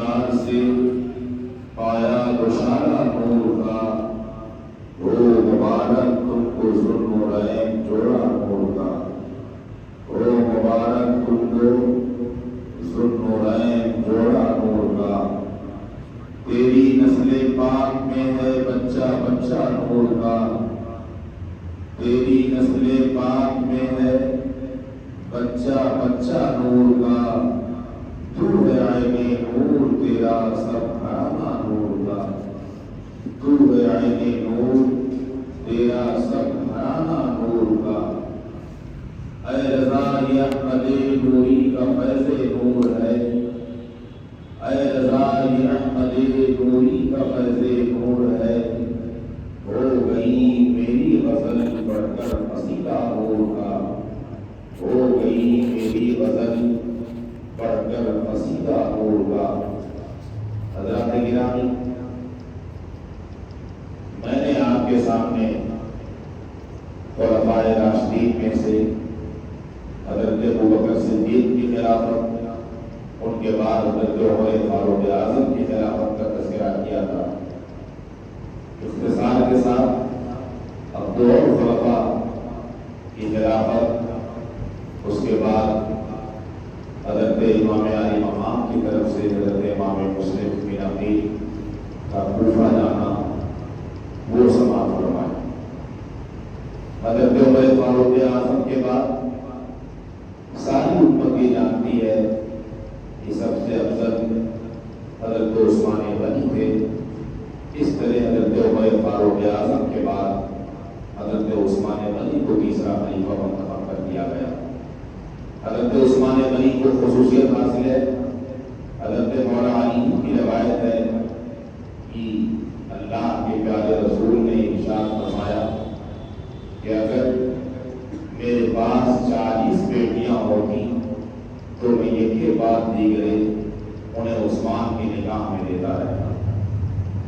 انوار سے پایا گشادہ نور کا، ہو مبارک تم کو ذوالنورین جوڑا نور کا، ہو مبارک تم کو ذوالنورین جوڑا نور کا۔ تیری نسل پاک میں ہے بچہ بچہ نور کا، تیری نسل پاک میں ہے بچہ بچہ نور کا، تو ہے عین نور تیرا سب گھرانہ نور کا، تو ہے عین نور تیرا سب گھرانہ نور کا۔ اے رضا یہ احمد نوری کا فیض نور ہے، اے رضا یہ احمد نوری کا فیض نور ہے، ہو گئی میری غزل پڑھ کر قصیدہ نور کا، ہو گئی میری غزل پڑھ کر قصیدہ نور کا۔ حضرات گرامی، میں نے آپ کے سامنے خلفائے راشدین میں سے حضرت ابوبکر صدیق کی خلافت، ان کے بعد حضرت عمر فاروق اعظم کی خلافت کا تذکرہ کیا تھا۔ اختصار کے ساتھ اب دو اور خلفاء کی خلافت، اس کے بعد حضرت امام علی مقام کی طرف سے حضرت امام مسلم بن عقیل کا کوفہ جانا، وہ سماعت فرمائے۔ حضرت عمر فاروق اعظم کے بعد ساری امت یہ جانتی ہے کہ سب سے افضل حضرت عثمان غنی تھے۔ اس طرح حضرت عمر فاروق اعظم کے بعد حضرت عثمان غنی کو تیسرا خلیفہ منتخب کر دیا گیا۔ حضرت عثمان غنی کو خصوصیت حاصل ہے، حضرت مولا علی کی روایت ہے کہ اللہ کے پیارے رسول نے ارشاد فرمایا کہ اگر میرے پاس 40 بیٹیاں ہوتی تو میں ایک بعد دیگرے انہیں عثمان کی نگاہ میں دیتا رہتا۔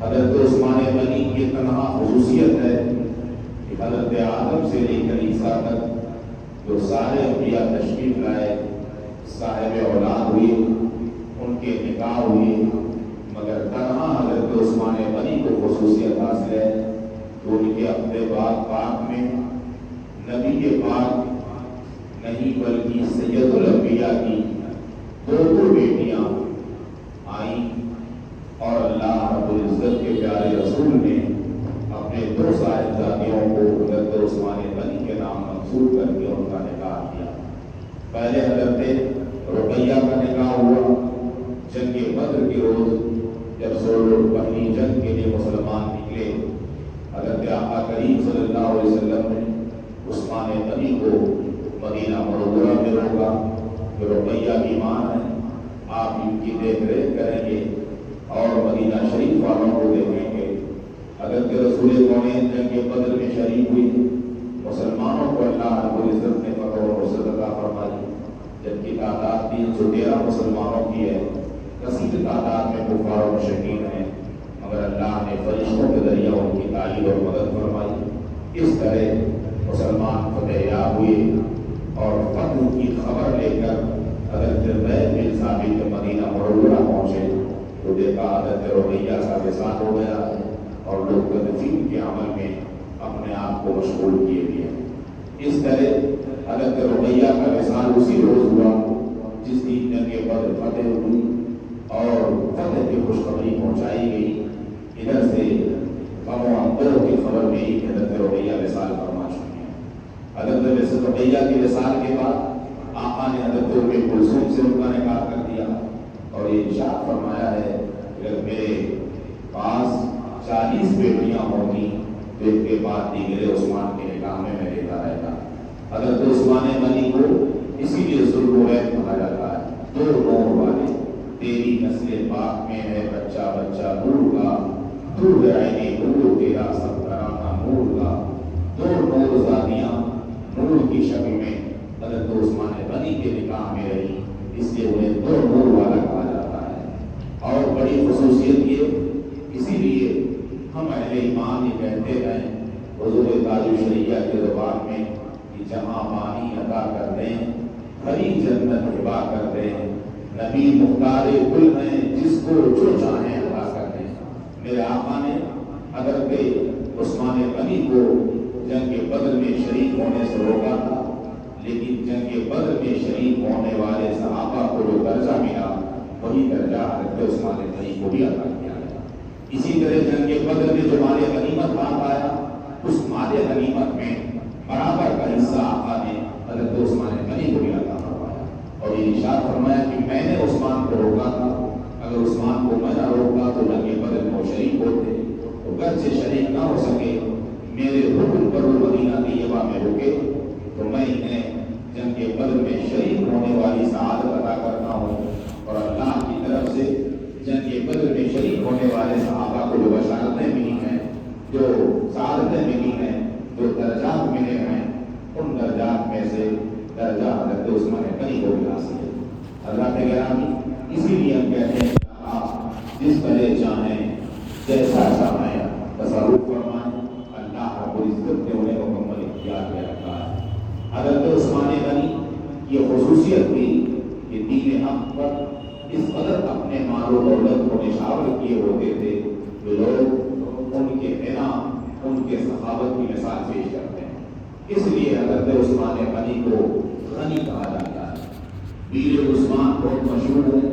حضرت عثمان غنی کی تنہا خصوصیت ہے کہ حضرت آدم سے لے کر عیسیٰ تک جو سارے انبیاء تشریف لائے، صاحب اولاد ہوئے، ان کے نکاح ہوئے، مگر تنہا حضرت عثمان غنی کو خصوصیت حاصل ہے کہ ان کے اپنے پاک میں نبی پاک نہیں بلکہ سید الانبیاء کی دو بیٹیاں آئیں، اور اللہ رب العزت کے پیارے رسول نے اپنے دو صاحبزادیوں کو حضرت عثمان غنی کے نام منسوب کر کے ان کا نکاح کیا۔ پہلے حضرت رقیہ کا نکاح ہوا جنگ بدر کے روز، جب سو لوگ پہلی جنگ کے لیے مسلمان نکلے۔ حضرت آقا کریم صلی اللہ علیہ وسلم نے عثمان غنی کو مدینہ منورہ میں روکا کہ رقیہ ایمان ہے، آپ ان کی دیکھ ریکھ کریں گے اور مدینہ شریف والوں کو دیکھیں گے۔ حضرت رسول کونین جنگ بدر میں شریک ہوئی، مسلمانوں کو اللہ رب العزت نے فتح و نصرت عطا فرمائی، جبکہ تعداد 313 مسلمانوں کی ہے، کثیر تعداد میں کفار و مشرکین ہیں، مگر اللہ نے فرشتوں کے ذریعہ ان کی تعلیم اور مدد فرمائی۔ اس طرح مسلمان فتح یاب ہوئے اور فتح کی خبر لے کر حضرت زید بن ثابت مدینہ منورہ پہنچے تو دیکھا حضرت رقیہ کا وصال ہو گیا ہے اور لوگ تدفین کے عمل میں اپنے آپ کو مشغول کیے گئے۔ اس طرح حضرت رقیہ کا وصال اسی روز ہوا جس دن جنگ بدر فتح ہوئی اور فتح کی خوشخبری پہنچائی گئی۔ ادھر سے غم و اندروں کی خبر ملی کہ حضرت رقیہ وصال فرما چکی ہیں۔ حضرت رقیہ کے وصال کے بعد آقا نے حضرت ام کلثوم سے ان کا نکاح کر دیا اور یہ ارشاد فرمایا ہے کہ اگر میرے پاس 40 بیٹیاں ہوتی تو ایک کے بعد دیگرے عثمان کے نکاح میں دیتا رہتا۔ حضرت عثمان غنی کو اسی لیے ذوالنورین کہا جاتا ہے، دو نور والے۔ تیری نسل پاک میں ہے بچہ بچہ نور کا، تو ہے عین نور تیرا سب گھرانہ نور کا۔ دو نور زادیاں نور کی شکل میں حضرت عثمان غنی کے نکاح میں رہی، اس لیے انہیں دو نور والا کہا جاتا ہے۔ اور بڑی خصوصیت یہ، اسی لیے ہم اہل ایمان یہ کہتے ہیں حضور تاج الشریعہ کے زبان میں کہ جہاں پانی عطا کر دیں، ہری جنت ہبا کر دیں، نبی مختار کل ہیں، جس کو جو چاہیں عطا کرتے ہیں۔ میرے آقا نے حضرت عثمان غنی کو جنگ بدر میں شریک ہونے سے روکا تھا، لیکن جنگ بدر میں شریک ہونے والے صحابہ کو جو درجہ ملا وہی درجہ حضرت عثمان غنی کو بھی عطا کیا گیا۔ اسی طرح جنگ بدر میں جو مال غنیمت ہاتھ آیا، اس مال غنیمت میں برابر کا حصہ آقا نے حضرت عثمان غنی کو بھی عطا فرمایا، اور یہ ارشاد فرمایا کہ میں نے عثمان کو روکا تھا، اگر عثمان کو میں نہ روکا تو جنگ بدر میں وہ شریک ہوتے، تو گرچہ شریک نہ ہو سکے میرے حکم پر وہ مدینہ طیبہ میں رکے، تو میں انہیں جنگ بدر میں شریک ہونے والی سعادت عطا کرتا ہوں، اور اللہ کی طرف سے جنگ بدر میں شریک ہونے والے صحابہ کو جو بشارتیں ملی ہیں، جو سعادتیں ملی ہیں، جو درجات ملے ہیں، ان درجات میں سے درجہ حضرت عثمان غنی کو بھی حاصل ہے۔ حضرات گرامی، اسی لیے ہم کہتے ہیں آپ جس طرح چاہیں جیسا چاہیں تصرف فرمائیں، اللہ رب العزت نے انہیں مکمل اختیار میں رکھا ہے۔ حضرت عثمان غنی یہ خصوصیت تھی کہ دین حق پر اس قدر اپنے مال و دولت کو نشاور کیے ہوتے تھے کہ لوگ ان کے غنا، ان کے سخاوت کی مثال پیش کرتے ہیں۔ اس لیے حضرت عثمان غنی کو غنی کہا جاتا ہے۔ بیر عثمان بہت مشہور ہے،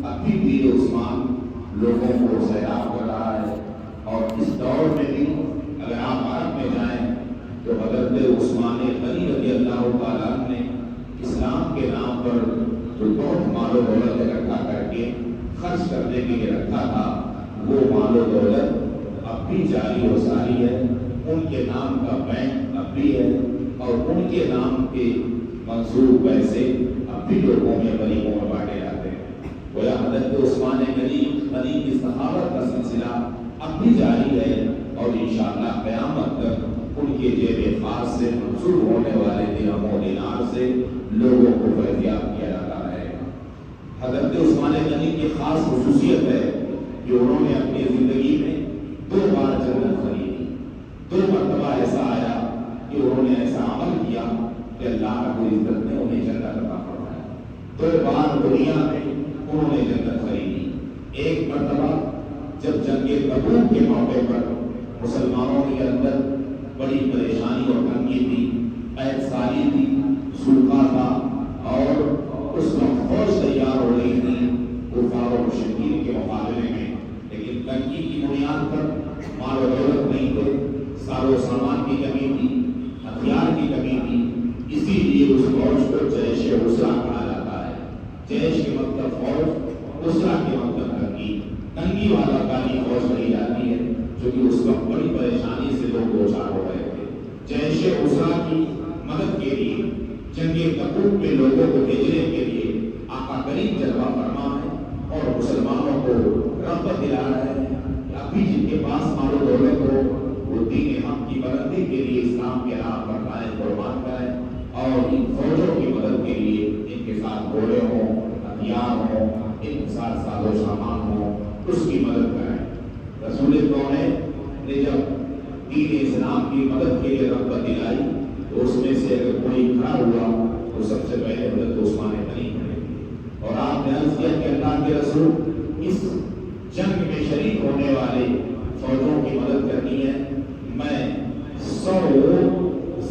اب بھی بیر عثمان لوگوں کو سیراب کر رہا ہے، اور اس دور میں بھی اگر آپ عرب میں جائیں تو حضرت عثمان غنی رضی اللہ تعالیٰ نے اسلام کے نام پر جو بہت مال و دولت اکٹھا کر کے خرچ کرنے کے لیے رکھا تھا، وہ مال و دولت اب بھی جاری و ساری ہے، ان کے نام کا بینک اب بھی ہے، اور ان کے نام کے منصوب پیسے اب بھی لوگوں میں غریبوں میں بانٹے جاتے ہیں۔ گویا حضرت عثمان غنی کی صحابت کا سلسلہ اب بھی جاری ہے، اور انشاءاللہ قیامت تک ان کے جیب خاص سے منصوب ہونے والے درہم و دینار سے لوگوں کو فیضیاب کیا جاتا ہے۔ حضرت عثمان غنی کی خاص خصوصیت ہے کہ انہوں نے اپنی زندگی میں 2 بار جنت خریدی۔ 2 مرتبہ ایسا آیا کہ انہوں نے ایسا عمل کیا کہ اللہ رب العزت نے انہیں جنت عطا فرمایا۔ 2 بار دنیا میں انہوں نے جنت خریدی۔ ایک مرتبہ جب جنگ تبوک کے موقع پر مسلمانوں کے اندر بڑی پریشانی اور تنگی تھی، قحط سالی تھی، سوکھا تھا، اور اس وقت فوج تیار ہو رہی تھی کفار و مشرکین کے مقابلے میں، لیکن تنگی کی بنیاد پر مال و دولت نہیں تھے، ساز و سامان کی کمی تھی، ہتھیار کی کمی تھی، اسی لیے اس فوج کو جیش عسرا کہا جاتا ہے۔ جیش کے مطلب فوج، عسرا کے مطلب تنگی والا کالی فوج کہی جاتی ہے، جو کہ اس وقت بڑی پریشانی سے لوگ دوچار ہو رہے تھے۔ جیش عسرا کی مدد کے لیے جنگ تبوک میں لوگوں کو بھیجنے کے لیے آقا کریم جلوہ فرما ہے، اور مسلمانوں کو رغبت دلا رہے ہیں کہ ابھی جن کے پاس مال و دولت ہو وہ دین حق کی بلندی کے لیے اسلام کے راہ پر قائم قربان کریں، اور ان فوجوں کی مدد کے لیے ان کے ساتھ گھوڑے ہوں، ہتھیار ہوں، ان کے ساتھ ساز و سامان ہوں، اس کی مدد کریں۔ رسول کون نے جب دین اسلام کی مدد کے لیے رغبت دلائی تو اس میں سے اگر کوئی کھڑا ہوا تو سب سے پہلے حضرت عثمان غنی کھڑے، اور آپ نے عرض کیا کہ اللہ کے رسول، اس جنگ میں شریک ہونے والے فوجوں کی مدد کرنی ہے، میں 100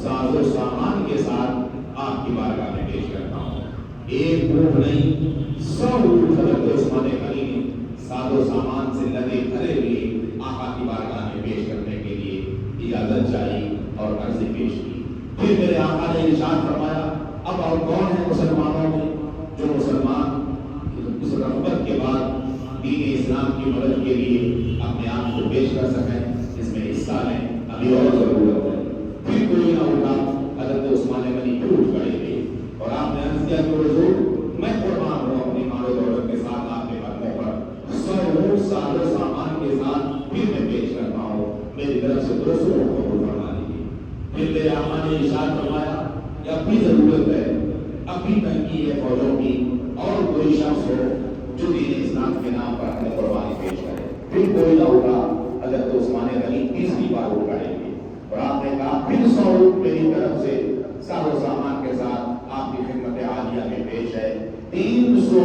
ساز و سامان کے ساتھ آپ کی بارگاہ میں پیش کرتا ہوں۔ ایک اونٹ نہیں، 100 اونٹ حضرت عثمان غنی نے ساز و سامان سے لدے بھرے ہوئے آقا کی بارگاہ میں پیش کرنے کے لیے اجازت چاہی اور عرض پیش کی۔ پھر میرے آقا نے ارشاد فرمایا، اب اور کون ہے مسلمانوں میں جو مسلمان اس رغبت کے بعد دین اسلام کی مدد کے لیے اپنے آپ کو پیش کر سکیں، اس میں حصہ لیں، ابھی اور ضرورت ہے۔ پھر کوئی نہ اٹھا، حضرت عثمان غنی پھر اٹھ کھڑے ہوئے، اور آپ نے عرض کیا کہ حضور، میں قربان ہوں اپنی مال و دولت کے ساتھ آپ کے قدموں پر، 100 ساز و سامان کے ساتھ پھر میں پیش کرتا ہوں، میری طرف سے 200 کو قبول فرما لیجیے۔ پھر میرے آقا نے ارشاد فرمایا کہ اب بھی ضرورت ہے، اب بھی تنگی ہے فوجوں کی، اور کوئی شخص ہو جو دین اسلام کے نام پر اپنے قربانی پیش کرے۔ پھر کوئی نہ اٹھا، حضرت عثمان غنی تیسری بار اٹھ کھڑے ہوئے، اور آپ نے کہا پھر 100 میری طرف سے ساز و سامان کے ساتھ آپ کی خدمت عالیہ میں پیش ہے۔ 300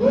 2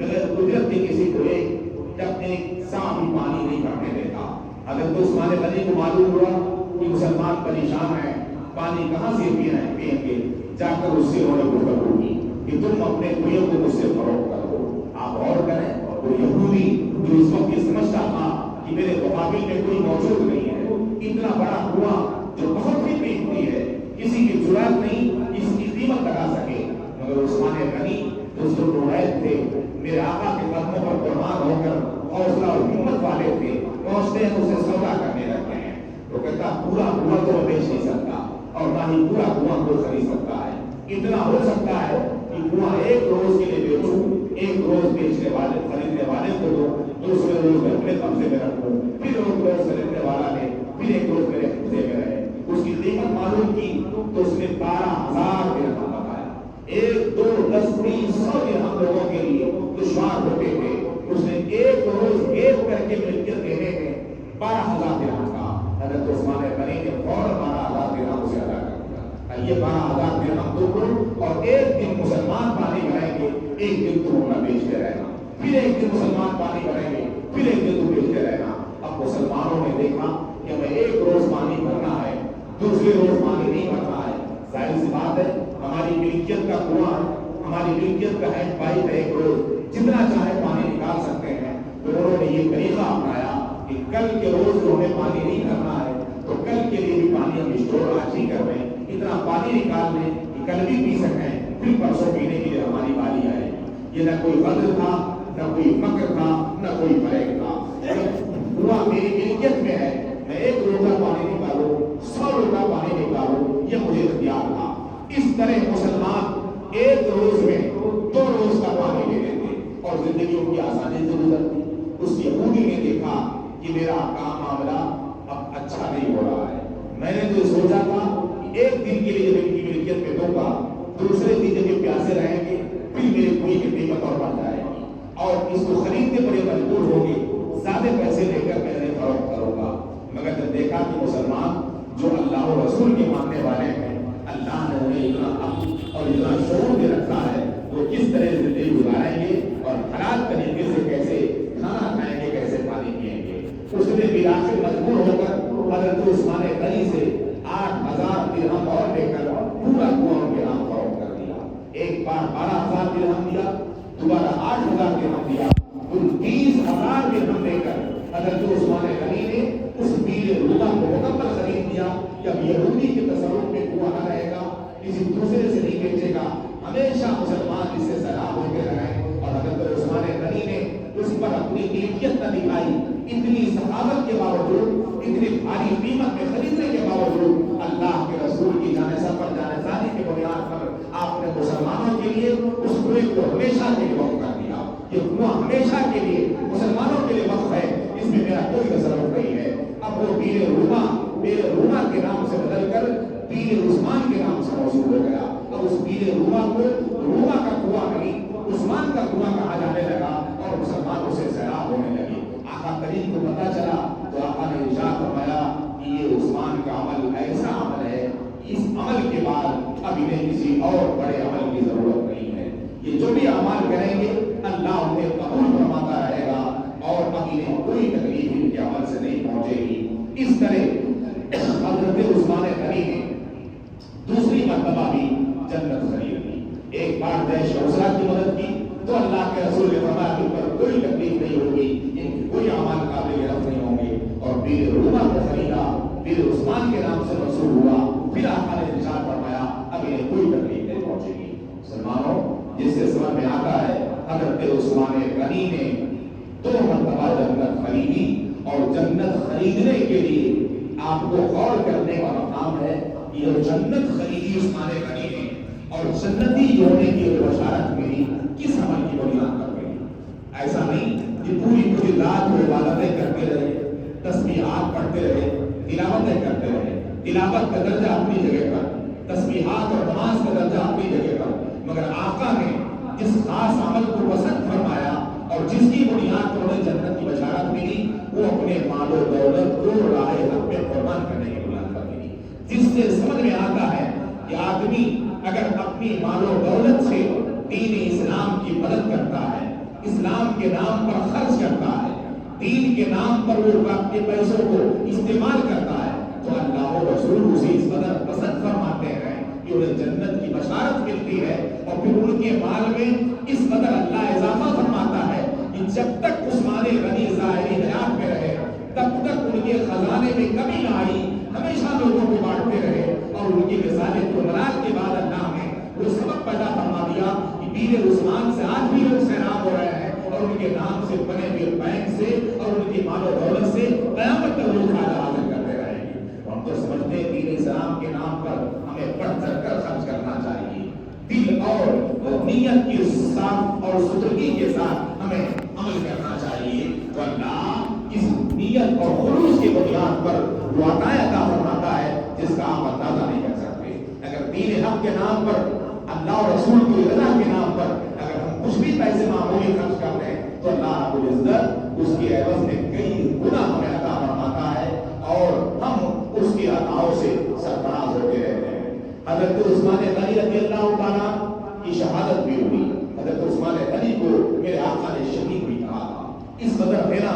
بغیر قدرت کے کسی کو ایک سانپ بھی پانی نہیں بھرنے دیتا. اگر تو عثمان غنی کو معلوم ہوا کہ مسلمان پریشان ہیں, پانی کہاں سے پئیں گے, جا کر اس سے انہوں نے گفتگو ہوگی کہ تم اپنے کنویں کو مجھ سے فروخت کر دو. آپ غور کریں, وہ یہودی جو اس وقت یہ سمجھتا تھا کہ میرے مقابل میں کوئی موجود نہیں ہے, اتنا بڑا کنواں جو بہت ہی قیمتی ہے, کسی کی جرات نہیں اس کی قیمت لگا سکے, مگر عثمان غنی جو ذوالنورین تھے, میرے آقا کے قدموں پر قربان ہو کر حوصلہ اور ہمت والے تھے, پہنچتے ہیں اسے سودا کرنے لگتے ہیں. تو کہتا پورا کنواں تو میں بیچ نہیں سکتا اور نہ ہی پورا کنواں کو خرید سکتا ہے. اتنا ہو سکتا ہے کہ کنواں ایک روز کے لیے بیچوں, ایک روز بیچنے والے خریدنے والے کو دو, دوسرے روز اپنے قبضے میں رکھوں, پھر ایک روز خریدنے والا لے, پھر ایک روز میرے قبضے میں رہے. اس کی قیمت معلوم کی تو اس نے 12,000 درہم بتایا. 1 2 10 20 100 درہم لوگوں کے لیے دشوار ہوتے تھے. اس نے ایک روز ایک کر کے ملکیت دینے میں 12,000 درہم کا. حضرت عثمان غنی نے فوراً 12,000 درہم سے ادا کر دیا. یہ 12,000 درہم دو اور ایک دن مسلمان پانی بھریں گے, ایک دن تم اپنا بیچتے رہنا, پھر ایک دن مسلمان پانی بھریں گے, پھر ایک دن تم بیچتے رہنا. اب مسلمانوں نے دیکھا کہ ہمیں ایک روز پانی بھرنا ہے, دوسرے روز پانی نہیں بھرنا ہے. ظاہر سی بات ہے, ہماری ملکیت کا کنواں, ہماری ملکیت کا ہینڈ پائپ ہے, ایک روز جتنا چاہے پانی نکال سکتے ہیں. تو انہوں نے یہ طریقہ اپنایا کہ کل کے روز جو ہمیں پانی نہیں کرنا ہے تو کل کے لیے بھی پانی ہم اسٹور آج ہی کر لیں, اتنا پانی نکال لیں کہ کل بھی پی سکیں, پھر پرسوں پینے کے لیے ہماری باری آئے. یہ نہ کوئی غدر تھا, نہ کوئی مکر تھا, نہ کوئی فریب تھا. کنواں میری ملکیت میں ہے, میں ایک لوٹا پانی نکالوں, 100 لوٹا پانی نکالوں, یہ مجھے اختیار تھا. اس طرح مسلمان ایک روز میں 2 روز کا پانی لے لیتے اور زندگی ان کی آسانی سے گزرتی. اس یہودی نے دیکھا کہ میرا کام معاملہ اب اچھا نہیں ہو رہا ہے. میں نے تو سوچا تھا کہ ایک دن کے لیے جب ان کی ملکیت میں دوں گا, دوسرے دن جب یہ پیاسے رہیں گے پھر میرے کنویں کی قیمت اور بڑھ جائے گی اور اس کو خریدنے پر یہ مجبور ہوگی, زیادہ پیسے لے کر میں انہیں فروخت کروں گا. مگر جب دیکھا کہ مسلمان جو اللہ و رسول کے ماننے والے ہیں, اللہ نے انہیں اتنا عقل اور اتنا شعور دے رکھا ہے, وہ کس طرح زندگی گزاریں گے اور حلال طریقے سے کیسے کھانا کھائیں گے, کیسے پانی پئیں گے. اس نے بالآخر مجبور ہو کر حضرت عثمان غنی سے 8,000 درہم اور لے کر پورا کنواں کے نام فروخت کر دیا. ایک بار 12,000 درہم دیا, دوبارہ 8,000 درہم دیا, کل 20,000 درہم لے کر حضرت عثمان غنی نے اس بیر روما کو مکمل خرید دیا کہ اب یہودی کے تصور میں کنواں نہ رہے گا, کسی دوسرے سے نہیں بیچے گا, ہمیشہ مسلمان اس سے سلام ہوتے رہے. اور حضرت عثمان غنی نے اس پر اپنی ملکیت نہ دکھائی. اتنی سخاوت کے باوجود, اتنی بھاری قیمت میں خریدنے کے باوجود اللہ کے رسول کی سفر جانسانی کے بنیاد پر آپ نے مسلمانوں کے لیے اس کنویں کو ہمیشہ کے لیے وقف کر دیا. یہ کنواں ہمیشہ کے لیے مسلمانوں کے لیے وقف ہے, اس میں میرا کوئی تصرف نہیں ہے. اب وہ بیر روما کے نام سے بدل کر بیر عثمان کے نام سے موصول ہو گیا. اب اس بیر روما کو روما کا کنواں نہیں, عثمان کا کنواں کہا جانے لگا اور مسلمانوں سے سیراب ہونے لگے. آقا کریم کو پتا چلا تو آقا نے ارشاد فرمایا کہ یہ عثمان کا عمل ایسا عمل ہے, اس عمل کے بعد اب انہیں کسی اور بڑے عمل کی ضرورت نہیں ہے. یہ جو بھی اعمال کریں گے اللہ انہیں قبول فرماتا رہے گا اور اب انہیں کوئی تکلیف ان کے عمل سے نہیں پہنچے گی. اس طرح حضرت عثمان غنی نے دوسری مرتبہ بھی جنت خرید لی. ایک بار جیش عسرا کی مدد کی تو اللہ کے رسول نے فرمایا کہ پر کوئی تکلیف نہیں ہوگی, ان کی کوئی اعمال قابل رفع نہیں ہوں گے. اور بیر روما کو خریدا, بیر عثمان کے نام سے منسوب ہوا. پھر آقا نے ارشاد فرمایا اب انہیں کوئی تکلیف نہیں پہنچے گی. مسلمانوں, جس سے سمجھ میں آتا ہے حضرت عثمان غنی نے 2 مرتبہ جنت خریدی اور جنت خریدنے کے لیے آپ کو غور کرنے کا مقام ہے. یہ جنت خریدی عثمان غنی نے اور جنتی ہونے کی بشارت ملی کس عمل کی بنیاد پر ملی؟ ایسا نہیں کہ پوری رات کو عبادتیں کرتے رہے, تسبیحات پڑھتے رہے, تلاوتیں کرتے رہے. تلاوت کا درجہ اپنی جگہ پر, تسبیحات اور نماز کا درجہ اپنی جگہ پر, مگر آقا نے جس خاص عمل کو پسند فرمایا اور جس کی بنیاد پر انہیں جنت کی بشارت ملی وہ اپنے مال و دولت کو راہ حق میں قربان کرنے کی بنیاد پر ملی. جس سے سمجھ میں آتا ہے کہ آدمی اگر اپنی مال و دولت سے دین اسلام کی مدد کرتا ہے, اسلام کے نام پر خرچ کرتا ہے، دین کے نام پر وہ اپنے پیسوں کو استعمال کرتا ہے، تو اللہ و رسول اسے اس قدر پسند فرماتے ہیں کہ انہیں جنت کی بشارت ملتی ہے، اور پھر ان کے مال میں اس قدر اللہ اضافہ فرماتا ہے کہ جب تک عثمان غنی ظاہری حیات میں رہے تب تک ان کے خزانے میں کمی نہ آئی، ہمیشہ لوگوں کو بانٹتے رہے، اور ان کی مثال کمرات کے بعد اللہ نے وہ سبق پیدا فرما دیا کہ پیر عثمان سے آج بھی لوگ سیراب ہو رہے ہیں، اور ان کے نام سے بنے ہوئے بینک سے اور ان کی مال و دولت سے قیامت تک لوگ فائدہ حاصل کرتے رہیں گے۔ ہم تو سمجھتے ہیں دین اسلام کے نام پر ہمیں بڑھ چڑھ کر خرچ کرنا چاہیے، دل اور نیت کے ساتھ اور سترگی کے ساتھ ہمیں عمل کرنا چاہیے، ورنہ اس نیت اور خلوص کی بنیاد پر وہ عطا فرماتا ہے جس کا آپ اندازہ نہیں کر سکتے۔ اگر دین حق کے نام پر، اللہ اور رسول کی رضا کے نام پر اگر ہم کچھ بھی پیسے معمولی خرچ کرتے ہیں تو اللہ رب العزت اس کے عوض میں کئی گنا ہمیں عطا فرماتا ہے، اور ہم اس کی عطاؤں سے سرفراز ہوتے رہتے ہیں۔ حضرت عثمان غنی رضی اللہ تعالیٰ کی شہادت بھی ہوئی، حضرت عثمان غنی کو میرے آقا نے شہید بھی کہا تھا۔ اس قدر دینا،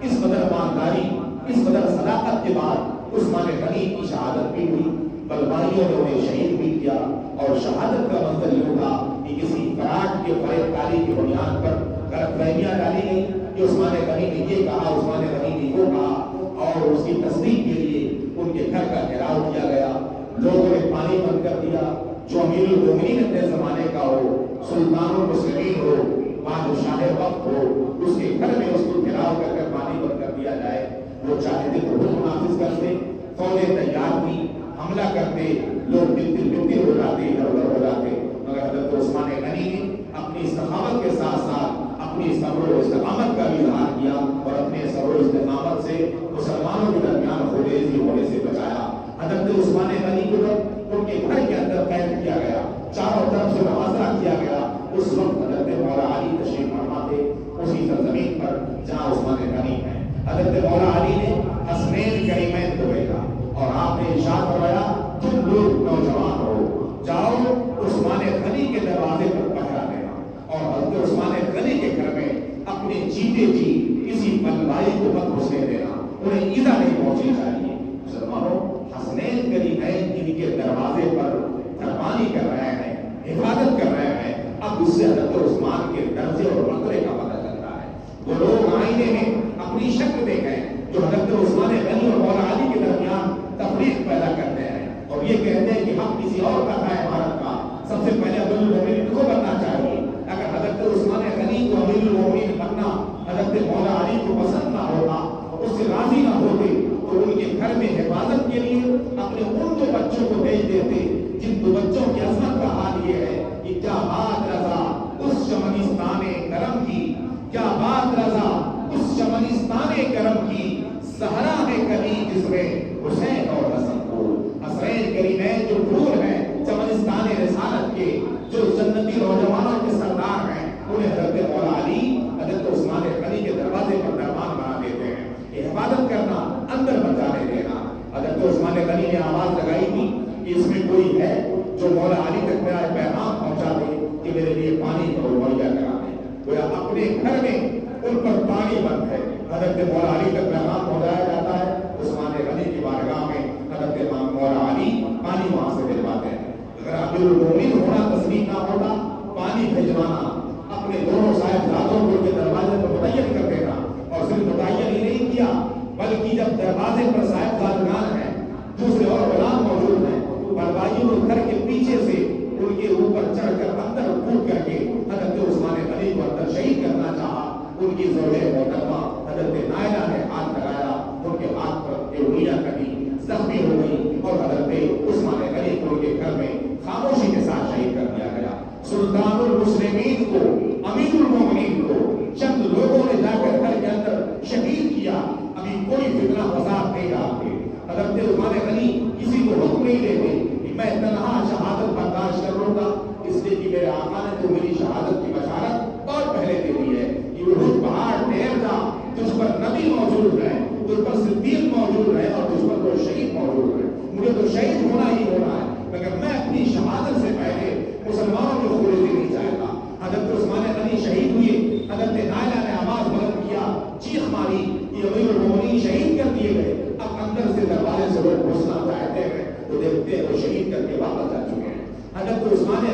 اس قدر ایمانداری، اس قدر صداقت کے بعد عثمان غنی کی شہادت بھی ہوئی، بلبائیوں نے انہیں شہید بھی کیا، اور شہادت کا منظر یہ تھا کہ کسی فراڈ کے فریب کاری کی بنیاد پر غلط فہمیاں ڈالی گئی کہ عثمان غنی نے یہ کہا، عثمان غنی نے وہ کہا، اور اس کی تصدیق کے لیے ان کے گھر کا گھیراؤ کیا گیا، لوگوں نے پانی بند کر دیا، جو امیر المومنین اپنے زمانے کا ہو، سلطان المسلمین ہو، بادشاہ وقت ہو، اس کے گھر میں اس کو گھیراؤ کر کے پانی بند کر دیا جائے۔ وہ چاہتے تھے حکم نافذ کرتے، فوجیں تیار تھی، حملہ کرتے، لوگ بلتی ہو جاتے، ادھر ادھر ہو جاتے، مگر حضرت عثمان غنی نے اپنی سخاوت کے ساتھ ساتھ اپنی صبر و استقامت کا بھی اظہار کیا، اور اپنے صبر و استقامت سے مسلمانوں کے درمیان خونریزی ہونے سے بچایا۔ حضرت عثمان غنی کو ان کے گھر کے اندر قید کیا گیا، چاروں طرف سے محاصرہ کیا گیا۔ اس وقت حضرت مولا علی تشریف فرما تھے اسی سرزمین پر جہاں عثمان غنی ہے۔ حضرت مولا علی نے حسنین کریمین کو بھیجا، اور آپ نے ارشاد فرمایا تم لوگ نوجوان ہو، جاؤ عثمان غنی کے دروازے پر پہرا دینا، اور حضرت عثمان غنی کے گھر میں اپنے جیتے جی کسی بلوائی کو مت گھسنے دینا، انہیں ایذا نہیں پہنچنی چاہیے۔ مسلمانوں، حسنین کریمین جن کے دروازے پر قربانی کر رہے ہیں، حفاظت کر رہے ہیں، اب اس سے حضرت عثمان کے درجے اور مرتبے کا پتہ چلتا ہے۔ وہ لوگ آئینے میں اپنی شکل دیکھیں جو حضرت عثمان غنی اور مولا علی کے درمیان تفریق پیدا کرتے ہیں، اور یہ کہتے ہیں کہ ہم کسی اور کا ہے عمارت کا، سب سے پہلے امیر المومنین کو بننا چاہیے۔ اگر حضرت عثمان غنی کو امیر المومنین بننا حضرت مولا علی کو پسند نہ ہوتا، اس سے راضی نہ ہوتے، تو ان کے گھر میں حفاظت کے لیے اپنے ان دو بچوں کو بھیج دیتے، جن دو بچوں کی عظمت کا حال یہ ہے کہ کیا بات رضا اس چمنستان کرم کی، کیا بات رضا اس چمنستان کرم کی، سہرا ہے کبھی جس میں حسین اور حسن کو۔ حسنین کریمین جو پھول ہیں چمنستان رسالت کے، جو جنتی نوجوانوں کے سردار ہیں، انہیں حضرت مولا علی حضرت عثمان غنی کے دروازے پر دربان بنا دیتے ہیں۔ حفاظت کرنا، اندر بچانے دینا۔ حضرت عثمان غنی نے آواز لگائی تھی کہ اس میں کوئی ہے جو مولا علی تک میرا پیغام پہنچا دے کہ میرے لیے پانی کو مہیا کرا دے۔ گویا اپنے گھر میں ان پر پانی بند ہے، حضرت مولا علی تک پیغام پہنچایا جاتا ہے، عثمان غنی کی بارگاہ میں حضرت مولا علی پانی وہاں سے دلواتے ہیں۔ اگر امیر المومنین ہونا تسلیم نہ ہوتا، پانی بھجوانا، اپنے دونوں صاحبزادوں کو کے دروازے پر متعین کر دینا، اور صرف متعین ہی نہیں کیا بلکہ جب دروازے پر صاحبزادگان ہیں، دوسرے اور غلام موجود ہیں، بلوائیوں نے گھر کے پیچھے سے ان کے اوپر چڑھ کر اندر کود کر کے حضرت عثمان غنی کو اندر شہید کرنا چاہا۔ ان کی زوجہ محترمہ حضرت نائلہ نے ہاتھ لگایا، ان کے ہاتھ پر انگلیاں کٹی، زخمی ہو گئی، اور حضرت عثمان غنی کو ان کے گھر میں خاموشی کے ساتھ شہید کر دیا گیا۔ سلطان المسلمین کو، امیر المومنین کو چند لوگوں نے جا کر گھر کے اندر شہید کیا، ابھی کوئی فتنہ فساد نہیں ڈالتے۔ حضرت عثمان غنی کسی کو حکم نہیں دیتے کہ میں تنہا شہادت برداشت کر لوں گا، اس لیے کہ میرے آقا نے تو میری شہادت کی بشارت بہت پہلے دے دی ہے کہ وہ رخ پہاڑ ٹھہر جا، تجھ پر نبی موجود ہے، تجھ پر صدیق موجود ہے، اور تجھ پر تو شہید موجود ہے، مجھے تو شہید ہونا ہی ہونا ہے، مگر میں اپنی شہادت سے پہلے مسلمانوں کو خونریزی نہیں چاہتا۔ حضرت عثمان غنی شہید ہوئے، حضرت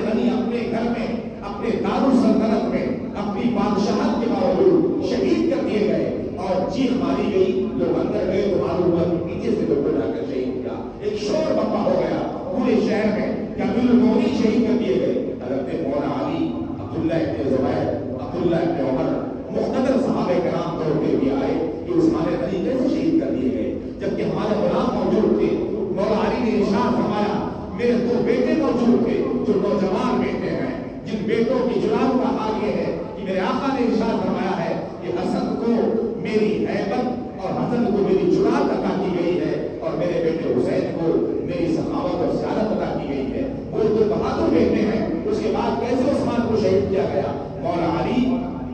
غنی اپنے گھر میں اپنے دارالسلطنت میں اپنی بادشاہت کے باوجود شہید کر دیے گئے اور چیخ ماری گئی. لوگ اندر گئے تو معلوم ہوا کہ پیچھے سے لوگوں نے آ کر شہید کیا. ایک شور بپا ہو گیا پورے شہر میں کہ امیر المومنین شہید کر دیے گئے. حضرت مولا علی، عبداللہ ابن زبیر، عبداللہ ابن عمر، مقتدر صحابہ کرام دوڑتے ہوئے آئے کہ عثمان غنی کیسے شہید کر دیے گئے جبکہ ہمارے غلام موجود تھے. مولا علی نے ارشاد فرمایا میرے 2 بیٹے موجود تھے جو نوجوان بیٹے ہیں، جن بیٹوں کی جلال کا حال یہ ہے کہ میرے آقا نے ارشاد فرمایا ہے کہ حسن کو میری ہیبت اور حسن کو میری جلال عطا کی گئی ہے اور میرے بیٹے حسین کو میری سخاوت اور سیادت عطا کی گئی ہے. وہ 2 بہادر بیٹے ہیں. اس کے بعد کیسے عثمان کو شہید کیا گیا؟ مولا علی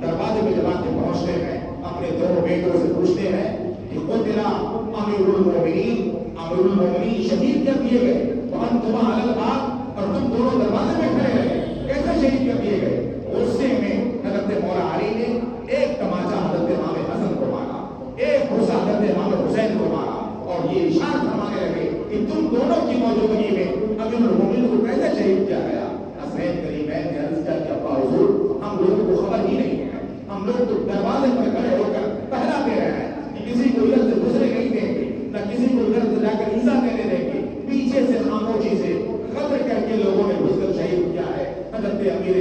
دروازے پہ جب آ کے پہنچتے ہیں اپنے 2 بیٹوں سے پوچھتے ہیں کہ قتل امیر المومنین شہید کر دیے گئے وانتما علی الباب، اور تم دونوں دروازے میں کھڑے رہے، کیسے شہید کر دیے گئے؟ غصے میں حضرت مولا علی نے ایک تماچا حضرت امام حسن کو مارا، ایک غصہ حضرت امام حسین کو مارا اور یہ ارشاد فرمانے لگے کہ تم دونوں کی موجودگی میں امیر المومنین کو کیسے شہید کیا گیا؟ حسین کریمین نے عرض کیا کہ ابا حضور ہم لوگوں کو خبر ہی نہیں ہے، ہم لوگ تو دروازے پر کھڑے ہو کر پہرا دے رہے ہیں کہ کسی کو ادھر سے گزرے نہیں دیں گے، نہ کسی کو ادھر سے جا کر ایزا دینے دیں گے. پیچھے سے خاموشی سے قدر کر کے لوگوں نے گھس کر شہید کیا ہے حضرت امیر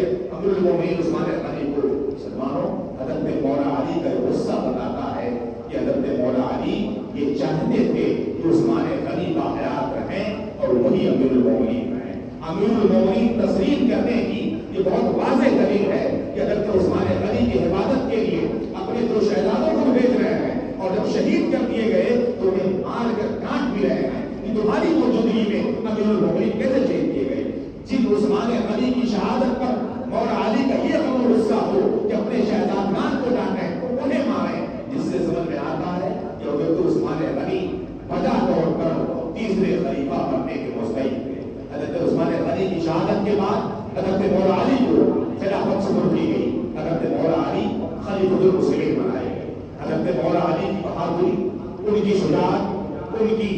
المومنین عثمان غنی کو. مسلمانوں، حضرت مولا علی کا غصہ بتاتا ہے کہ حضرت مولا علی یہ چاہتے تھے کہ عثمان غنی کا حیات رہیں اور وہی امیر المومنین رہیں. امیر المومنین تسلیم کرنے کی یہ بہت واضح دلیل ہے کہ حضرت عثمان غنی کی حفاظت کے لیے اپنے 2 شہزادوں کو بھیج رہے ہیں اور جب شہید کر دیے گئے تو انہیں مار کر کاٹ بھی رہے ہیں کہ تمہاری موجودگی میں امیر المومنین کیسے شہید کیے گئے. جن عثمان غنی کی شہادت پر مولا علی کا یہ غم و غصہ ہو کہ اپنے شہزادگان کو ڈانٹیں، انہیں ماریں، جس سے سمجھ میں آتا ہے کہ حضرت عثمان غنی بجا طور پر تیسرے خلیفہ بننے کے مستحق تھے. حضرت عثمان غنی کی شہادت کے بعد حضرت مولا علی کو خلافت سپرد کی گئی. حضرت مولا علی خلیفۃ المسلمین بنائے گئے. حضرت مولا علی کی بہادری، ان کی شجاعت، ان کی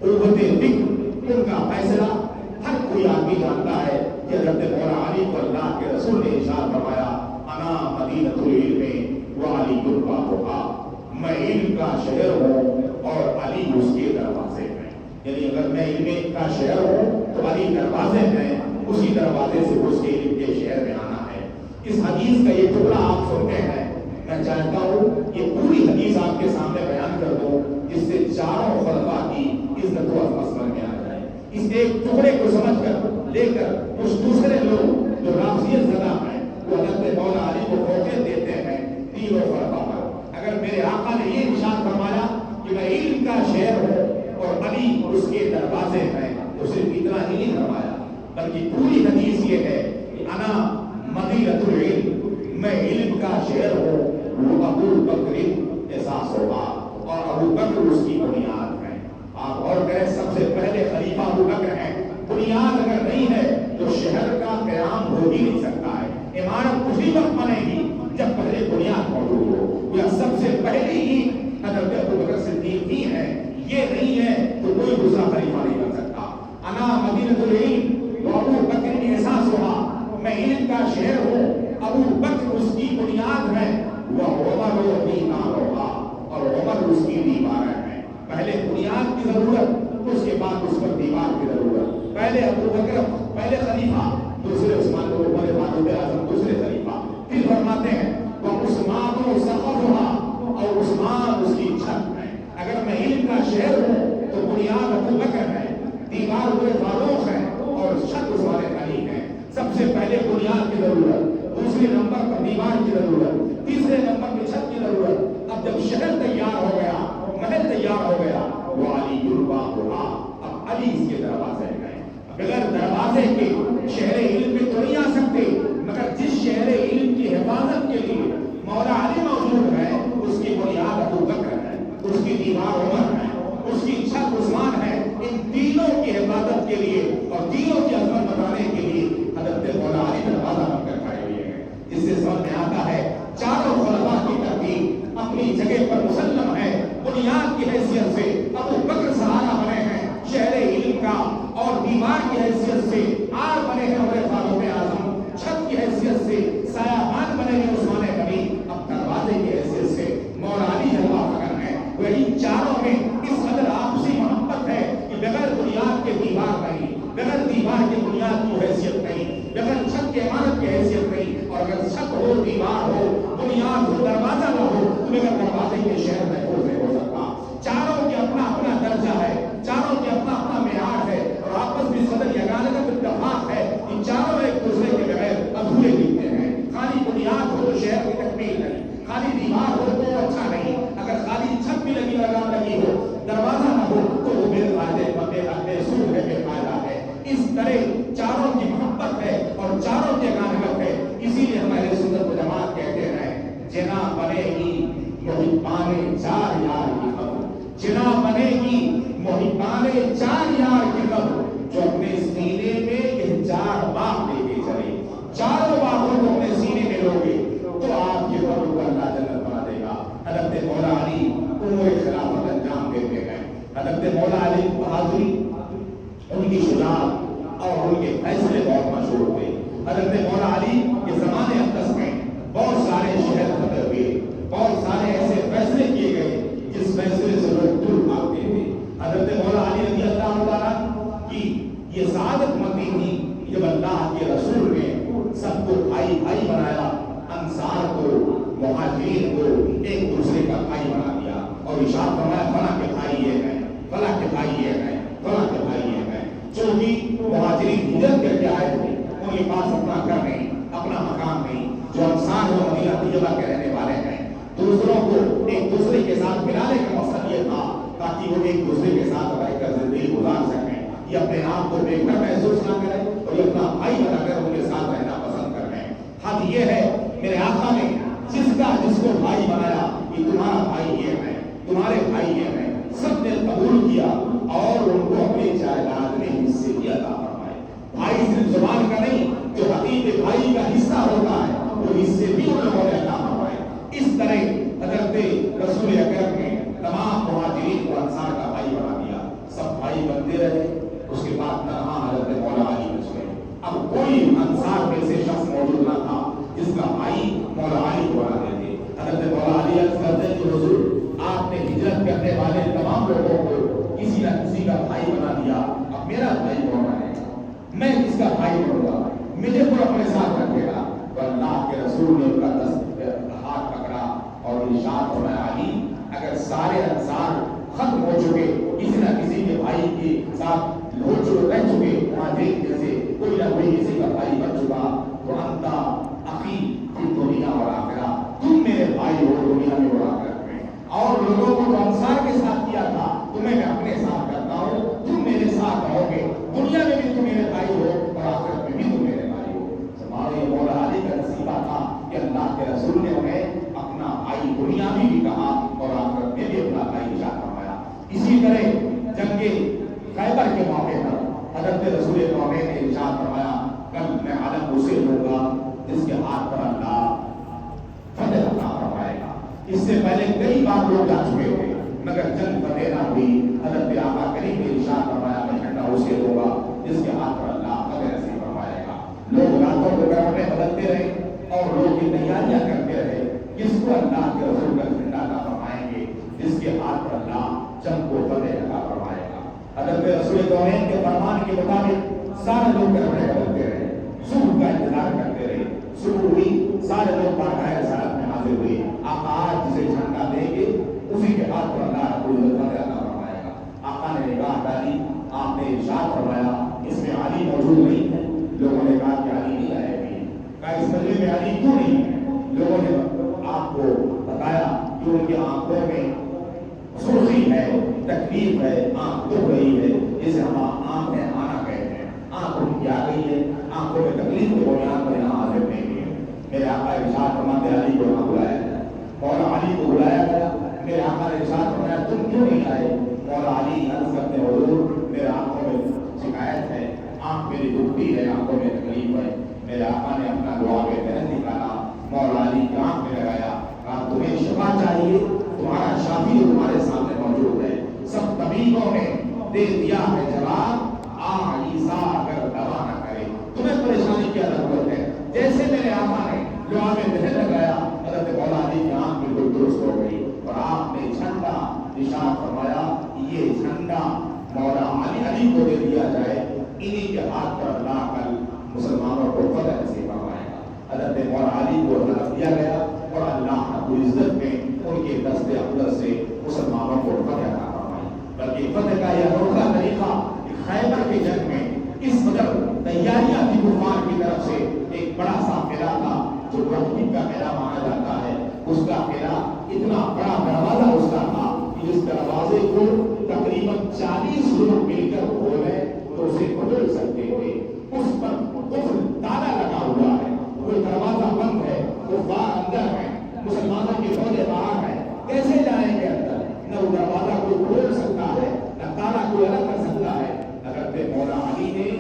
قوت فکر، ان کا فیصلہ ہر کوئی آدمی جانتا ہے کہ حضرت مولا علی کو اللہ کے رسول نے ارشاد فرمایا انا مدینۃ العلم وعلی بابها، میں علم کا شہر ہوں اور علی اس کے دروازے ہیں. یعنی اگر میں علم کا شہر ہوں تو علی دروازے ہیں، اسی دروازے سے اس کے علم کے شہر میں آنا ہے. اس حدیث کا یہ ٹکڑا آپ سنتے ہیں، میں چاہتا ہوں یہ پوری حدیث آپ کے سامنے بیان کر دوں جس سے چاروں خلفاء کی عزت و عظمت سمجھ میں آ جائے. اس ایک ٹکڑے کو سمجھ کر لے کر کچھ دوسرے لوگ جو رافضیت زدہ ہیں وہ حضرت مولا علی کو موقع دیتے ہیں تینوں خلفاء پر. اگر میرے آقا نے یہ ارشاد فرمایا کہ میں علم کا شہر ہوں اور علی اس کے دروازے ہیں تو صرف اتنا ہی نہیں فرمایا بلکہ پوری حدیث یہ ہے کہ انا مدینۃ العلم، میں علم کا شہر ہوں، وہ ابو بکر احساس ہوگا اور ابو بکر اس کی بنیاد ہے. آپ اور کریں سب سے پہلے خلیفہ ابو بکر ہیں. بنیاد اگر نہیں ہے تو شہر کا قیام ہو ہی نہیں سکتا ہے. عمارت اسی وقت بنے گی جب پہلے بنیاد موجود ہو. یا سب سے پہلے ہی حضرت ابو بکر صدیق ہی ہے، یہ نہیں ہے تو کوئی دوسرا خلیفہ نہیں بن سکتا. انا مدینۃ العلم و ابو بکر احساس ہوگا، میں علم کا شہر ہوں، ابو بکر اس کی بنیاد ہے، وہ عمر و دیوار ہوگا اور عمر اس کی دیوار ہے. پہلے بنیاد کی ضرورت، اس کے بعد اس پر دیوار کی ضرورت. پہلے ابو بکر پہلے خلیفہ، دوسرے عثمان کو عمر فاروق اعظم دوسرے خلیفہ. پھر فرماتے ہیں وہ عثمان و سقفھا، اور عثمان اس کی چھت ہے. اگر میں علم کا شہر ہوں تو بنیاد ابو بکر ہے، دیوار عمر فاروق ہے اور چھت عثمان علی ہے. سب سے پہلے بنیاد کی ضرورت، دوسرے نمبر پر دیوار کی ضرورت، تیسرے نمبر پہ چھت کی ضرورت. اب جب شہر تیار ہو گیا، محل تیار ہو گیا، وہ علی الباب ہوا، اب علی اس کے دروازے گئے. بغیر دروازے کے شہر علم میں تو نہیں آ سکتے، مگر جس شہر علم کی حفاظت کے لیے مولا علی موجود ہے اس کی بنیاد ابو بکر ہے، اس کی دیوار عمر ہے، اس کی چھت عثمان ہے. ان تینوں کی حفاظت کے لیے اور تینوں کی عظمت بتانے کے لیے حضرت مولا علی دروازہ بن کر کھڑے ہوئے ہیں. جس سے سمجھ میں آتا ہے چاروں خلفاء کی ترتیب اپنی جگہ پر مسلم ہے. بنیاد کی حیثیت سے ابو بکر سہارا بنے ہیں شہر علم کا، اور دیوار کی حیثیت سے آر بنے ہیں عمر فاروق بغیر دروازے کے شہر محفوظ نہیں ہو سکتا. چاروں کے اپنا اپنا درجہ ہے, چاروں کے اپنا اپنا معیار ہے, اور آپس میں صدر یگانہ کا اتفاق ہے. ان چاروں ایک دوسرے کے بغیر ادھورے دکھتے ہیں. خالی بنیاد ہو تو شہر کی تکمیل نہیں, خالی دیوار ہو تو اچھا نہیں, اگر خالی چھت بھی لگی لگام لگی ہو, دروازہ نہ ہو تو وہ بے فائدے بے سود ہے, بے فائدہ ہے. اس طرح چاروں کی محبت ہے اور چاروں کی یگانت ہے. اسی لیے ہمارے سنت و جماعت کہتے ہیں جنا بنے گی محبان چار یار کی خبر, جنا بنے گی محبان چار یار کی خبر, جو اپنے سینے میں یہ چار باغ لے کے چلے. چاروں باغوں کو اپنے سینے میں لوگے تو آپ کی خبر کو اللہ جنت بنا دے گا. حضرت مولا علی امور خلافت انجام دیتے ہیں. حضرت مولا علی بہادری, ان کی شجاعت اور ان کے فیصلے بہت مشہور ہوئے. حضرت مولا علی کے زمانے اقدس میں بہت سارے شہر فتح ہوئے, بہت سارے ایسے فیصلے کیے گئے جس فیصلے سے لوگ دور بھاگتے تھے. حضرت مولا علی رضی اللہ عنہ کی یہ سعادت مندی تھی جب اللہ کے رسول نے سب کو بھائی بھائی بنایا, انصار کو مہاجرین کو ایک دوسرے کا بھائی بنا دیا, اور ارشاد فرمایا فلاں کے بھائی یہ ہیں, فلاں کے بھائی یہ ہیں, فلاں کے بھائی یہ ہیں. جو بھی مہاجرین ہجرت کر کے آئے تھے ان کے پاس اپنا گھر نہیں, اپنا مکان نہیں. جو انصار و مدینہ طیبہ کے رہنے والے ہیں, دوسروں کو ایک دوسرے کے ساتھ ملانے کا مقصد یہ تھا تاکہ وہ ایک دوسرے کے ساتھ رہ کر زندگی گزار سکیں. یہ اپنے آپ کو بے گھر محسوس نہ کریں اور یہ اپنا بھائی بنا کر ان کے ساتھ رہنا پسند کریں. حد یہ ہے میرے آقا نے جس کو بھائی بنایا, یہ تمہارا بھائی یہ ہے, تمہارے بھائی یہ ہیں, سب نے قبول کیا اور ان کو اپنی جائیداد میں حصے بھی عطا فرمائے. بھائی صرف زبان کا نہیں, جو حقیقی بھائی کا حصہ ہوتا ہے وہ حصے بھی ان لوگوں نے عطا فرمائے. اس طرح حضرت رسول اکرم نے تمام مہاجرین کو انصار کا بھائی بنا دیا. سب بھائی بنتے رہے. اس کے بعد تنہا حضرت مولا علی بچ گئے. اب کوئی انصار میں سے شخص موجود نہ تھا جس کا بھائی مولا علی کو بنا دیتے. حضرت مولا علی عرض کرتے کہ حضور آپ نے ہجرت کرنے والے تمام لوگوں کو کسی نہ کسی کا بھائی بنا دیا, اب میرا بھائی کون بنے گا, میں کس کا بھائی بنوں گا, مجھے تو اپنے ساتھ رکھے گا. تو اللہ کے رسول نے ان کا ہاتھ پکڑا اور ارشاد فرمایا علی اگر سارے انصار ختم ہو چکے, کسی نہ کسی کے بھائی کے ساتھ رہ چکے, وہاں دیکھ جیسے کوئی نہ کوئی کسی کا بھائی بن چکا, تو انتا اخی فی دنیا اور آخرہ, تم میرے بھائی ہو دنیا میں اور آخرت میں. اور لوگوں کو جو انصار کے ساتھ کیا تھا تمہیں میں اپنے ساتھ کرتا ہوں, تم میرے ساتھ رہو گے, دنیا میں بھی تم میرے بھائی ہو اور آخرت میں بھی تم میرے بھائی ہو. ہمارے مولا علی کا نصیبہ تھا کہ اللہ کے رسول نے انہیں اپنا بھائی دنیا میں بھی کہا اور آخرت میں بھی اپنا بھائی ارشاد فرمایا. اسی طرح جنگ خیبر کے موقع پر حضرت رسول نے ارشاد فرمایا کل میں عالم اسے دوں گا جس کے ہاتھ پر اللہ فتح عطا فرمائے گا. اس سے پہلے کئی بار لوگ جا چکے تھے مگر جنگ فتح نہ ہوئی. حضرت آقا کریم نے ارشاد فرمایا میں جھنڈا اسے دوں گا جس کے ہاتھ پر اللہ فتح نصیب فرمائے گا. لوگ راتوں کو گھروں میں بدلتے رہے اور لوگ یہ تیاریاں کرتے رہے کس کو اللہ کے رسول کا جھنڈا عطا فرمائیں گے جس کے ہاتھ پر اللہ جنگ کو فتح عطا فرمائے گا. حضرت رسول دونین کے فرمان کے مطابق سارے لوگ گھروں میں بدلتے رہے, صبح کا انتظار کرتے رہے. صبح ہوئی, سارے لوگ بارگاہ رسالت میں حاضر ہوئے. آقا آج جسے جھنڈا دیں گے اسی کے ہاتھ پر اللہ رب العزت فتح عطا فرمائے گا. آقا نے نگاہ ڈالی, آپ نے ارشاد فرمایا اس میں علی موجود نہیں ہے. لوگوں نے کہا کہ علی نہیں آئے گی. کہا اس مجلس میں علی کیوں نہیں ہے؟ لوگوں نے آپ کو بتایا کہ ان کی آنکھوں میں سرخی ہے, تکلیف ہے, آنکھ دکھ رہی ہے, جسے ہم آنکھ میں آنا کہتے ہیں. آنکھ ان کی آ گئی ہے, آنکھوں میں تکلیف کی بنیاد پر یہاں حاضر نہیں ہے. میرے آقا ارشاد فرماتے علی کو یہاں بلایا گیا. مولا علی کو بلایا گیا. میرے آقا نے ارشاد فرمایا تم کیوں نہیں آئے؟ مولا علی عرض کرتے حضور میرے آنکھوں میں شکایت ہے, آنکھ میری دکھتی ہے, آنکھوں میں تکلیف ہے. میرے آقا نے اپنا دعا کے تحت نکالا, مولا علی کی آنکھ میں لگایا, کہا تمہیں شفا چاہیے, تمہارا شافی تمہارے سامنے موجود ہے. سب طبیبوں نے دے دیا ہے جواب, عیسیٰ اگر دوا نہ کرے تمہیں پریشانی کیا ضرورت ہے. جیسے میرے آقا نے دعا میں دہن لگایا حضرت مولا علی کی آنکھ بالکل درست ہو گئی اور آپ نے جھنڈا ارشاد فرمایا یہ جھنڈا مولا علی کو دے دیا جائے, انہی کے ہاتھ پر اللہ کل مسلمانوں کو فتح نصیب فرمائے گا. حضرت مولا علی کو ہدایت دیا گیا اور اللہ رب العزت نے ان کے دست اقدس سے مسلمانوں کو فتح عطا فرمائی۔ بلکہ فتح کا یہ انوکھا طریقہ خیبر کے جنگ میں اس قدر تیاریاں تھی کفار کی طرف سے، ایک بڑا سا قلعہ تھا جو برہمی کا قلعہ مانا جاتا ہے، اس کا قلعہ اتنا بڑا دروازہ اس کا تھا کہ جس دروازے کو تقریباً 40 لوگ مل کر کھولیں تو اسے کھول سکتے تھے۔ اس پر قفل تالا لگا ہوا ہے، وہ دروازہ بند ہے، کفار اندر ہے، مسلمانوں کی فوجیں باہر ہیں، کیسے جائیں گے اندر؟ نہ وہ دروازہ کوئی کھول سکتا ہے، نہ تالا کوئی الگ کر سکتا ہے۔ حضرت مولا علی نے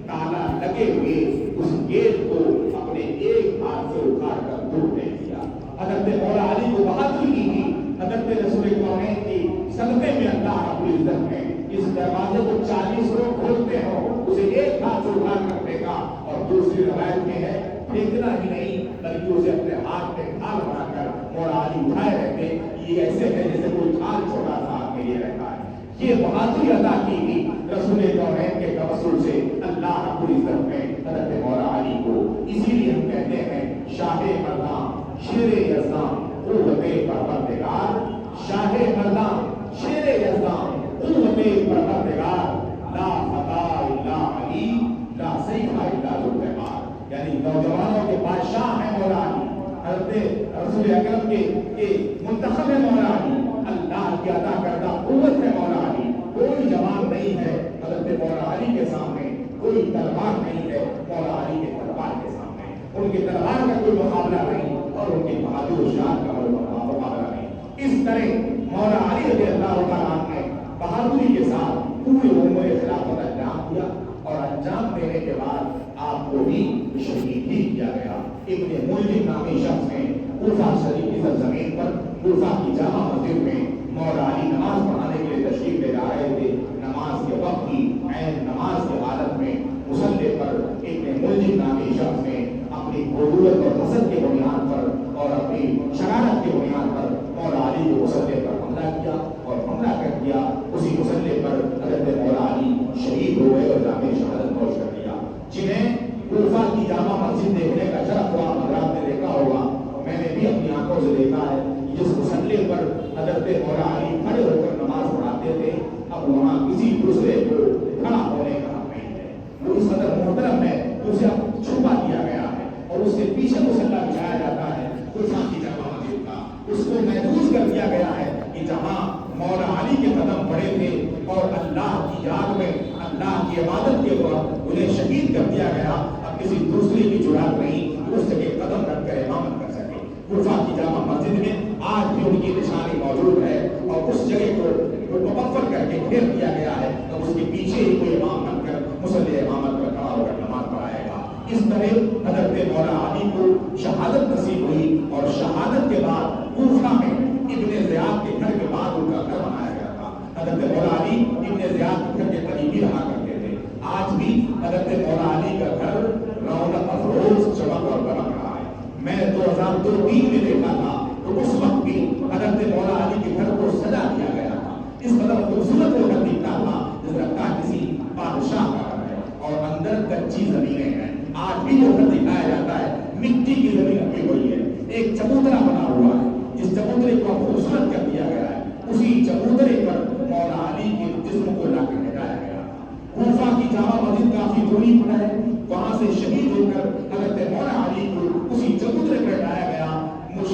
تالا لگے ہوئے اس گیٹ کو اپنے ایک ہاتھ سے اٹھا کر دور دے دیا۔ حضرت مولا علی کو بہادری کی تھی، حضرت رسول کونین کی صدقے میں اللہ رب العزت نے اس دروازے کو 40 لوگ کھولتے ہو اسے ایک ہاتھ سے اٹھا کر پھینکا، اور دوسری روایت میں ہے پھینکنا ہی نہیں بلکہ اسے اپنے ہاتھ میں ڈھال بنا کر مولا علی اٹھائے رہتے۔ یہ ایسے ہے جیسے کوئی ڈھال چھوٹا سا آپ کے لیے رہتا ہے۔ یہ بہادری ادا کی تھی رسول کونین کے توسل سے اللہ رب العزت نے حضرت مولا علی کو۔ اسی لیے ہم کہتے ہیں شاہ مردان شیر یزدان قوت پروردگار، شاہ مردان شیر یزدان قوت پروردگار، لا فتح الا علی لا سیف الا ذوالفقار، یعنی نوجوانوں کے بادشاہ ہیں مولا علی، حضرت رسول اکرم کے منتخب ہے مولا علی، اللہ کی عطا کردہ قوت ہے مولا علی۔ کوئی جواب نہیں ہے حضرت مولا علی کے سامنے، کوئی تلوار نہیں ہے مولا علی کے تلوار کے سامنے، ان کی تلوار کا کوئی مقابلہ نہیں اور ان کی بہادر و شان کا مقابلہ نہیں۔ اس طرح مولا علی رضی اللہ تعالیٰ نے بہادری کے ساتھ پورے عمر خلافت انجام دیا، اور انجام دینے کے بعد آپ کو بھی شہید ہی کیا گیا۔ ابن ملجم نامی شخص نے کوفہ شریف کی سرزمین پر کوفہ کی جامع مسجد میں مولا علی نماز پڑھانے کے لیے تشریف لے جا رہے تھے۔ نماز کے وقت کی عین نماز کی حالت میں مصلی پر ابن ملجم نامی شخص نے اپنی قدرت اور حسد کے بنیاد پر اور اپنی شرارت کے بنیاد پر مولا علی کے مصلی پر حملہ کیا، اور حملہ کر دیا۔ اسی مصلی پر حضرت مولا علی شہید ہو گئے اور جامع شہادت نوش کر دیا۔ جنہیں کوفہ کی جامع مسجد دیکھنے کا شرف ہوا، حضرات نے دیکھا ہوگا، میں نے بھی اپنی آنکھوں سے دیکھا ہے، جس مصلی پر حضرت مولا علی کھڑے ہو کر نماز پڑھاتے تھے، اب وہاں کسی دوسرے کو کھڑا ہونے کا حق نہیں ہے۔ وہ اس قدر محترم ہے کہ اسے اب چھپا دیا گیا ہے، اور اس کے پیچھے مصلی بچھایا جاتا ہے کوفہ کی جامع مسجد کا۔ اس کو محفوظ کر دیا گیا ہے کہ جہاں مولا علی کے قدم پڑے تھے اور اللہ کی یاد میں اللہ کی عبادت کے وقت انہیں شہید کر دیا گیا، اب کسی دوسرے کی جرات نہیں اس جگہ قدم رکھ کر امامت کر سکے۔ کوفہ کی جامع مسجد میں آج بھی ان کی نشانی موجود ہے، اور اس جگہ کو مقفل کر کے گھیر دیا گیا ہے، تو اس کے پیچھے ہی کوئی امام بن کر مصلی امامت پر کھڑا ہو کر نماز پڑھائے گا۔ اس طرح حضرت مولا علی کو شہادت نصیب ہوئی، اور شہادت کے بعد کوفہ میں ابن زیاد کے گھر کے بعد ان کا گھر بنایا گیا تھا۔ حضرت مولا علی ابن زیاد کے گھر کے قریبی رہا کرتے تھے۔ آج بھی حضرت مولا علی کا گھر رونق افروز چمک اور دمک رہا ہے۔ میں 2002-3 میں دیکھا تھا تو اس وقت بھی حضرت مولا علی کے گھر کو سجا دیا گیا تھا، اس قدر خوبصورت ہو کر دکھتا تھا جس لگتا کسی بادشاہ کا گھر ہے، اور اندر کچی زمینیں ہیں۔ آج بھی وہ گھر دکھایا جاتا ہے، مٹی کی زمین رکھی ہوئی ہے، ایک چبوترا بنا ہوا ہے، جس چبوترے کو خوبصورت کر دیا گیا ہے، اسی چبوترے پر مولا علی کے جسم کو لا کر لٹایا گیا۔ کوفہ کی جامع مسجد کافی دوری پر ہے، وہاں سے شہید ہو کر حضرت مولا علی کو اسی چبوترے پر لٹایا گیا۔ مجھ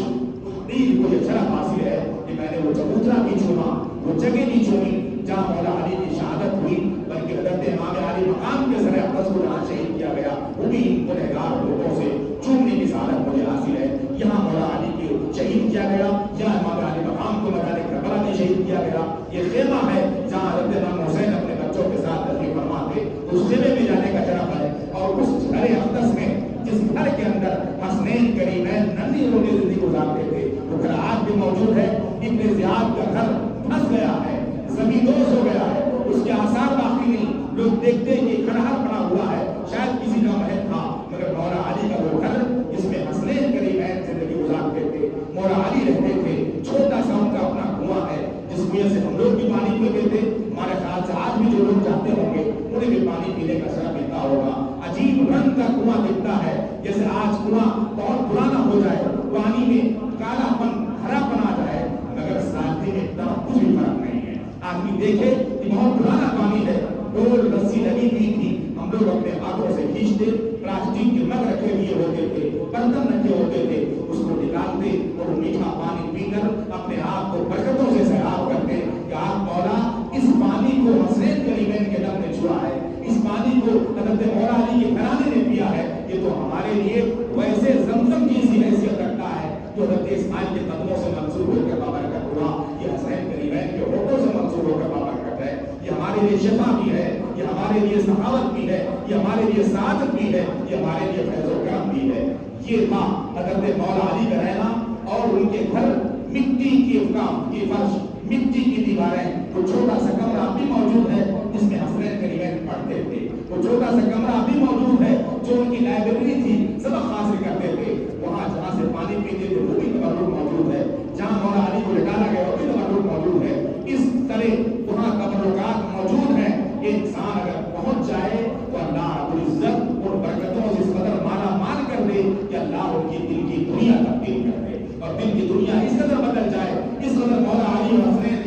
کو یہ شرف حاصل ہے کہ میں نے وہ چبوترا بھی چھوما، وہ جگہ نہیں چھومی جہاں مولا علی کی شہادت ہوئی، بلکہ حضرت امام علی مقام کے سر اقدس کو جہاں شہید کیا گیا وہ بھی گنہگار لوگوں سے چومنے کی سعادت مجھے حاصل ہے۔ یہاں مولا علی کو شہید کیا گیا، یہاں امام علی مقام کو میدان کربلا میں شہید کیا گیا۔ یہ خیمہ ہے جہاں حضرت امام حسین اپنے بچوں کے ساتھ تشریف فرما تھے، اس خیمے میں جانے کا شرف ہے، اور اس گھر اقدس میں جس گھر کے اندر حسنین کریمین ننھی روٹی زندگی گزارتے تھے وہ گھر آج بھی موجود ہے۔ ابن زیاد کا گھر پھنس گیا ہے، زمیندوز ہو گیا ہے، اس کے آثار باقی نہیں، لوگ دیکھتے ہیں کہ کھنڈہر پڑا ہوا ہے، شاید کسی کا محل تھا، مگر مولا علی کا وہ گھر جس میں حسنین کریمین زندگی گزارتے تھے، مولا علی رہتے تھے، چھوٹا سا ان کا اپنا کنواں ہے جس کنویں سے ہم لوگ بھی پانی پیتے تھے۔ ہمارے خیال سے آج بھی جو لوگ جاتے ہوں گے انہیں بھی پانی پینے کا شرف ملتا ہوگا۔ عجیب رنگ کا کنواں دکھتا ہے، جیسے آج کنواں بہت پرانا ہو جائے، پانی میں کالا پن ہرا پن آ جائے، آدمی دیکھے کہ بہت پرانا پانی ہے، ڈول رسی لگی ہوئی تھی، ہم لوگ اپنے ہاتھوں سے کھینچتے، پلاسٹک کے مگ رکھے ہوئے ہوتے تھے، برتن رکھے ہوتے تھے، اس کو نکالتے اور میٹھا پانی پی کر اپنے آپ کو برکتوں سے سیراب کرتے کہ آپ مولا اس پانی کو حسنین کریمین کے دم نے چھوا ہے، اس پانی کو حضرت مولا علی کے گھرانے نے پیا ہے، یہ تو ہمارے لیے ویسے زمزم کی سی حیثیت رکھتا ہے جو حضرت اسماعیل کے قدموں سے منسوب ہو کر بابرکت ہوا، یہ حسین کریمین کے ہوٹوں سے منسوب ہو کر بابرکت ہے، یہ ہمارے لیے شفا بھی ہے، یہ ہمارے لیے سخاوت بھی ہے، یہ ہمارے لیے سعادت بھی ہے، یہ ہمارے لیے فیض و کرم بھی ہے۔ یہ تھا حضرت مولا علی کا رہنا، اور ان کے گھر مٹی کی فرش، مٹی کی دیواریں، وہ چھوٹا سا کمرہ بھی موجود ہے جس میں حسنین کریمین پڑھتے تھے، وہ چھوٹا سا کمرہ بھی موجود ہے جو ان کی لائبریری تھی، سبق حاصل کرتے تھے، وہاں جہاں سے پانی پیتے تھے وہ بھی تبرک موجود ہے، جہاں مولا علی کو لٹانا گیا وہ بھی تبرک موجود ہے، اس طرح وہاں تبرکات موجود ہیں۔ انسان اگر پہنچ جائے تو اللہ رب العزت ان برکتوں سے اس قدر مالا مال کر دے کہ اللہ ان کی دل کی دنیا تبدیل کر دے، اور دل کی دنیا اس قدر بدل جائے، اس قدر مولا علی اور حسنین